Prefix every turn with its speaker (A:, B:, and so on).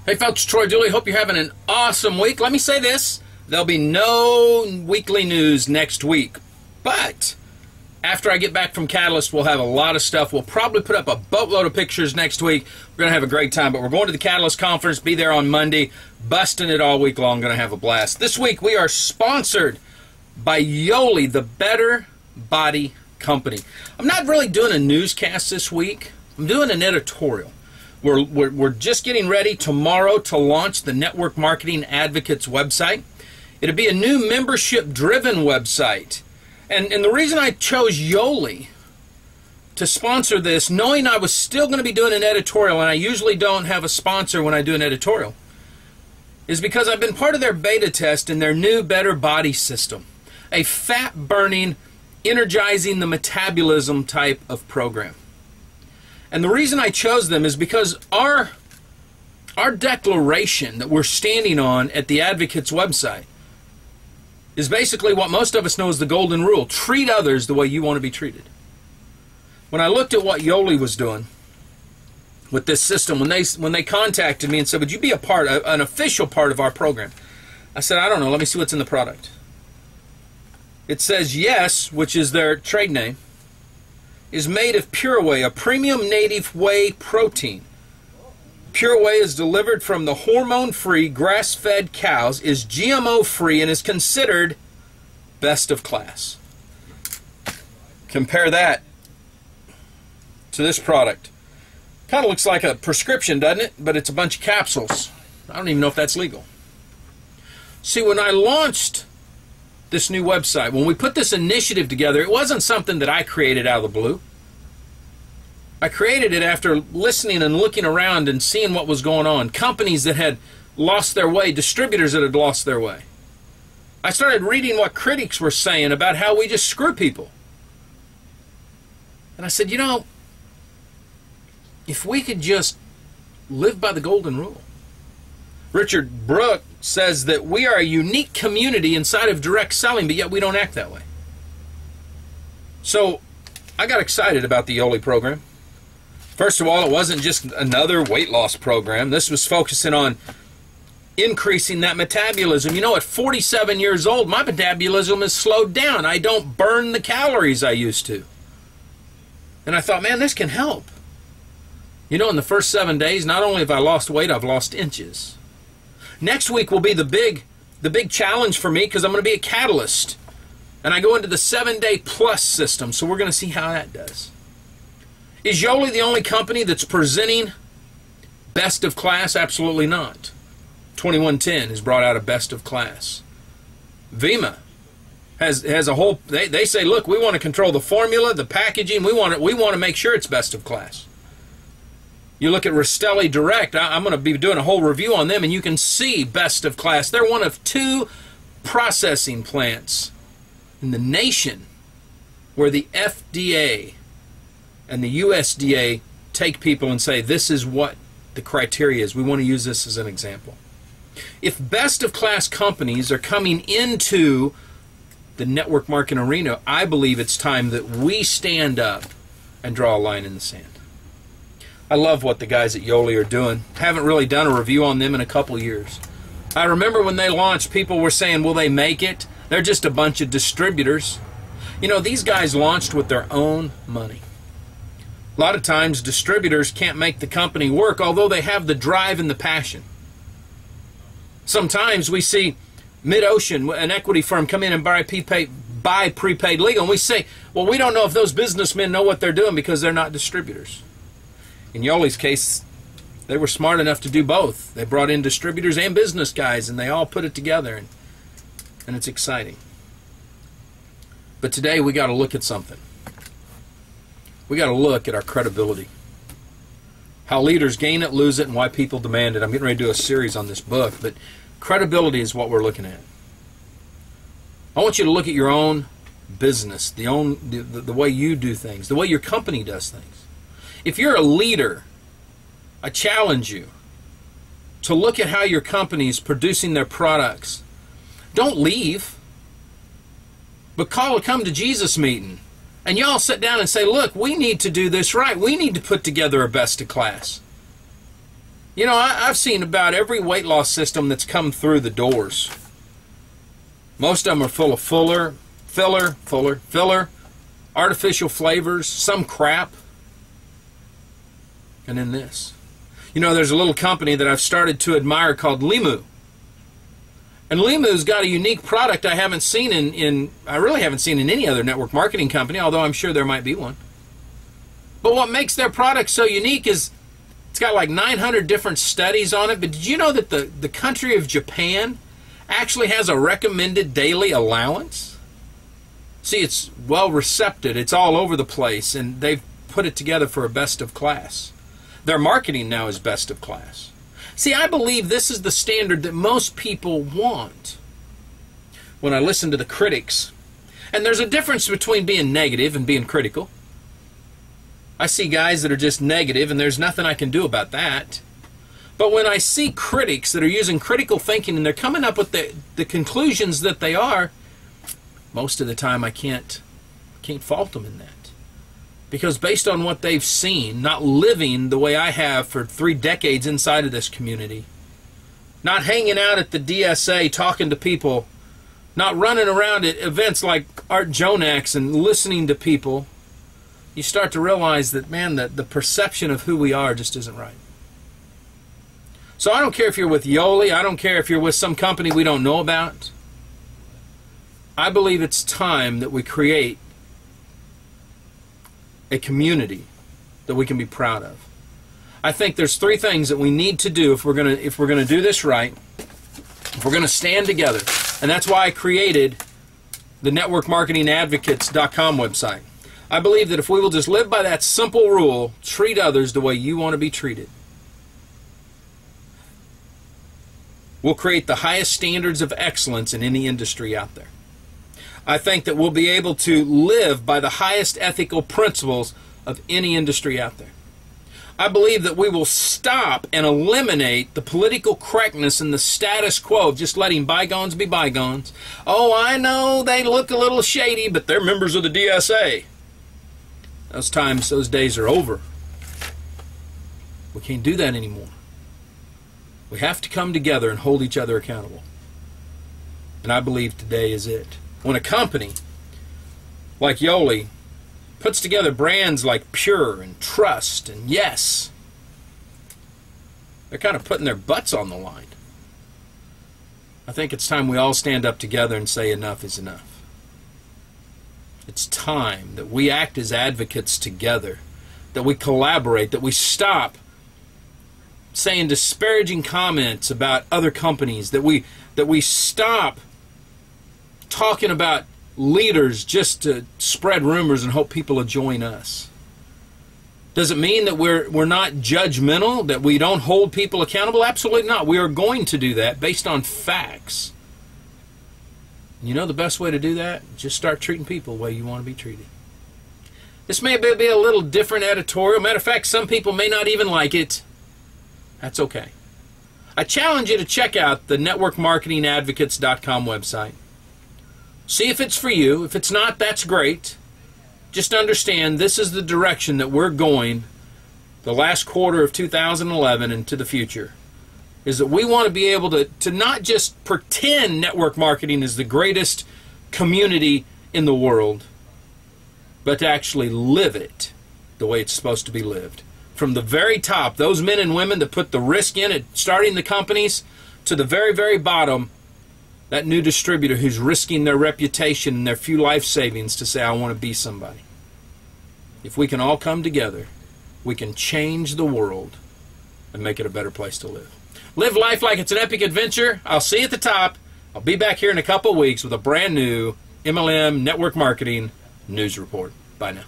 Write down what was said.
A: Hey folks, Troy Dooley. Hope you're having an awesome week. Let me say this. There'll be no weekly news next week. But after I get back from Catalyst, we'll have a lot of stuff. We'll probably put up a boatload of pictures next week. We're going to have a great time. But we're going to the Catalyst Conference. Be there on Monday. Busting it all week long. Going to have a blast. This week we are sponsored by Yoli, the Better Body Company. I'm not really doing a newscast this week. I'm doing an editorial. We're just getting ready tomorrow to launch the Network Marketing Advocates website. It'll be a new membership-driven website. And the reason I chose Yoli to sponsor this, knowing I was still going to be doing an editorial, and I usually don't have a sponsor when I do an editorial, is because I've been part of their beta test in their new Better Body System, a fat-burning, energizing the metabolism type of program. And the reason I chose them is because our declaration that we're standing on at the Advocates website is basically what most of us know as the golden rule. Treat others the way you want to be treated. When I looked at what Yoli was doing with this system, when they contacted me and said, would you be an official part of our program? I said, I don't know. Let me see what's in the product. It says Yes, which is their trade name, is made of Pure Whey, a premium native whey protein. Pure Whey is delivered from the hormone-free, grass-fed cows, is GMO-free, and is considered best of class. Compare that to this product. Kind of looks like a prescription, doesn't it? But it's a bunch of capsules. I don't even know if that's legal. See, when I launched this new website, when we put this initiative together, it wasn't something that I created out of the blue. I created it after listening and looking around and seeing what was going on. Companies that had lost their way, distributors that had lost their way. I started reading what critics were saying about how we just screw people. And I said, you know, if we could just live by the golden rule. Richard Brooke says that we are a unique community inside of direct selling, but yet we don't act that way. So I got excited about the Yoli program. First of all, it wasn't just another weight loss program. This was focusing on increasing that metabolism. You know, at 47 years old, my metabolism is slowed down. I don't burn the calories I used to. And I thought, man, this can help. You know, in the first 7 days, not only have I lost weight, I've lost inches. Next week will be the big challenge for me because I'm going to be a catalyst. And I go into the 7-day plus system, so we're going to see how that does. Is Yoli the only company that's presenting best of class? Absolutely not. 2110 has brought out a best of class. Vima has a whole, they say, look, we want to control the formula, the packaging, we want to make sure it's best of class. You look at Rastelli Direct, I'm going to be doing a whole review on them, and you can see best of class. They're one of 2 processing plants in the nation where the FDA and the USDA take people and say, this is what the criteria is. We want to use this as an example. If best of class companies are coming into the network marketing arena, I believe it's time that we stand up and draw a line in the sand. I love what the guys at Yoli are doing. Haven't really done a review on them in a couple years. I remember when they launched, people were saying, will they make it? They're just a bunch of distributors. You know, these guys launched with their own money. A lot of times, distributors can't make the company work, although they have the drive and the passion. Sometimes we see Mid-Ocean, an equity firm, come in and buy prepaid legal, and we say, well, we don't know if those businessmen know what they're doing because they're not distributors. In Yoli's case, they were smart enough to do both. They brought in distributors and business guys, and they all put it together, and it's exciting. But today, we got to look at something. We got to look at our credibility. How leaders gain it, lose it, and why people demand it. I'm getting ready to do a series on this book, but credibility is what we're looking at. I want you to look at your own business, the way you do things, the way your company does things. If you're a leader, I challenge you to look at how your company is producing their products. Don't leave, but call a come to Jesus meeting. And y'all sit down and say, look, we need to do this right. We need to put together a best of class. You know, I've seen about every weight loss system that's come through the doors. Most of them are full of filler, artificial flavors, some crap. And then this. You know, there's a little company that I've started to admire called Limu. And Limu's got a unique product I haven't seen I really haven't seen in any other network marketing company, although I'm sure there might be one. But what makes their product so unique is it's got like 900 different studies on it. But did you know that the country of Japan actually has a recommended daily allowance? See, it's well received. It's all over the place, and they've put it together for a best of class. Their marketing now is best of class. See, I believe this is the standard that most people want. When I listen to the critics, and there's a difference between being negative and being critical. I see guys that are just negative, and there's nothing I can do about that. But when I see critics that are using critical thinking and they're coming up with the conclusions that they are, most of the time I can't fault them in that. Because based on what they've seen, not living the way I have for 3 decades inside of this community, not hanging out at the DSA talking to people, not running around at events like Art Jonax and listening to people, you start to realize that, man, the perception of who we are just isn't right. So I don't care if you're with Yoli, I don't care if you're with some company we don't know about. I believe it's time that we create a community that we can be proud of. I think there's 3 things that we need to do if we're gonna do this right, if we're gonna stand together. And that's why I created the networkmarketingadvocates.com website. I believe that if we will just live by that simple rule, treat others the way you want to be treated, we'll create the highest standards of excellence in any industry out there. I think that we'll be able to live by the highest ethical principles of any industry out there. I believe that we will stop and eliminate the political correctness and the status quo of just letting bygones be bygones. Oh, I know they look a little shady, but they're members of the DSA. Those days are over. We can't do that anymore. We have to come together and hold each other accountable. And I believe today is it. When a company like Yoli puts together brands like Pure and Trust and Yes, they're kind of putting their butts on the line. I think it's time we all stand up together and say enough is enough. It's time that we act as advocates together, that we collaborate, that we stop saying disparaging comments about other companies, that we stop talking about leaders just to spread rumors and hope people will join us. Does it mean that we're not judgmental, that we don't hold people accountable? Absolutely not. We are going to do that based on facts. You know the best way to do that? Just start treating people the way you want to be treated. This may be a little different editorial. Matter of fact, some people may not even like it. That's okay. I challenge you to check out the networkmarketingadvocates.com website. See if it's for you. If it's not, that's great. Just understand this is the direction that we're going the last quarter of 2011 and to the future. Is that we want to be able to not just pretend network marketing is the greatest community in the world, but to actually live it the way it's supposed to be lived. From the very top, those men and women that put the risk in at starting the companies, to the very, very bottom, that new distributor who's risking their reputation and their few life savings to say, I want to be somebody. If we can all come together, we can change the world and make it a better place to live. Live life like it's an epic adventure. I'll see you at the top. I'll be back here in a couple of weeks with a brand new MLM Network Marketing News Report. Bye now.